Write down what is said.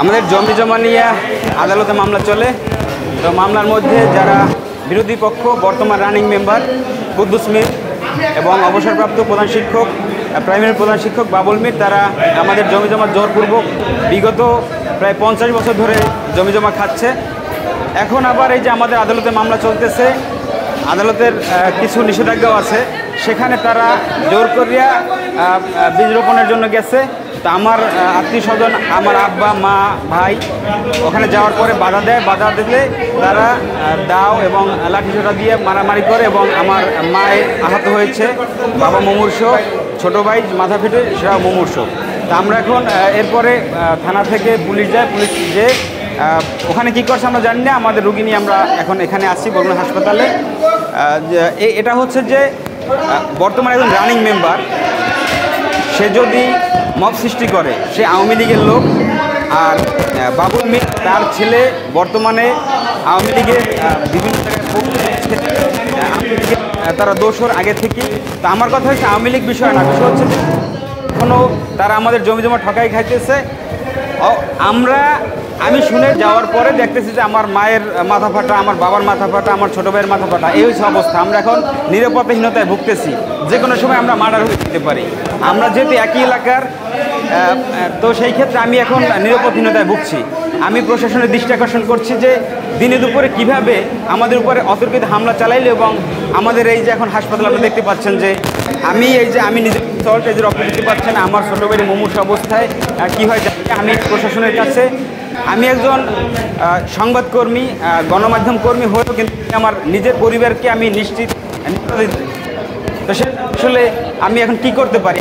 আমাদের জমি জমা নিয়ে আদালতে মামলা চলে। তো মামলার মধ্যে যারা বিরোধী পক্ষ বর্তমান রানিং মেম্বার কুদ্দুস মির এবং অবসরপ্রাপ্ত প্রধান শিক্ষক প্রাইমারি প্রধান শিক্ষক বাবুল মির, তারা আমাদের জমি জমা জোরপূর্বক বিগত প্রায় 50 বছর ধরে জমি জমা খাচ্ছে। এখন আবার এই যে আমাদের আদালতে মামলা চলতেছে, আদালতের কিছু নিষেধাজ্ঞাও আছে, সেখানে তারা জোর করিয়া বীজ রোপণের জন্য গেছে। তো আমার আত্মীয় স্বজন, আমার আব্বা মা ভাই ওখানে যাওয়ার পরে বাধা দিলে তারা দাও এবং লাঠিসোঁটা দিয়ে মারামারি করে এবং আমার মায়ের আহত হয়েছে, বাবা মুমূর্ষ, ছোটো ভাই মাথা ফেটে সেটাও মুমূর্ষ। তা আমরা এখন এরপরে থানা থেকে পুলিশ যায়, পুলিশ যে ওখানে কী করছে আমরা জানি না। আমাদের রুগী নিয়ে আমরা এখন এখানে আসছি বরগুনা হাসপাতালে। এটা হচ্ছে যে বর্তমানে একজন রানিং মেম্বার, সে যদি মব সৃষ্টি করে, সে আওয়ামী লীগের লোক। আর বাবুল মির তার ছেলে বর্তমানে আওয়ামী লীগের বিভিন্ন জায়গায় তারা দোষর আগে থেকেই। তা আমার কথা হচ্ছে আওয়ামী লীগ বিষয় না, বিষয় হচ্ছে যে এখনও তারা আমাদের জমি জমা ঠকাই খাইতেছে। আমি শুনে যাওয়ার পরে দেখতেছি যে আমার মায়ের মাথা ফাটা, আমার বাবার মাথা ফাটা, আমার ছোটো ভাইয়ের মাথা ফাটা, এই হচ্ছে অবস্থা। আমরা এখন নিরাপত্তাহীনতায় ভুগতেছি, যে কোনো সময় আমরা মার্ডার হয়ে যেতে পারি। আমরা যেহেতু একই এলাকার, তো সেই ক্ষেত্রে আমি এখন নিরাপত্তাহীনতায় ভুগছি। আমি প্রশাসনের দৃষ্টি আকর্ষণ করছি যে দিনে দুপুরে কীভাবে আমাদের উপরে অতর্কিত হামলা চালাইল এবং আমাদের এই যে এখন হাসপাতাল আপনি দেখতে পাচ্ছেন যে আমি নিজে সল্ট এই যে রক্ত দিতে পারছেন, আমার ছোটো ভাইয়ের মুমূর্ষ অবস্থায় কী হয় আমি প্রশাসনের কাছে, আমি একজন সংবাদকর্মী, গণমাধ্যম কর্মী হয়েও কিন্তু আমার নিজের পরিবারকে আমি নিশ্চিত, তো সে আসলে আমি এখন কি করতে পারি।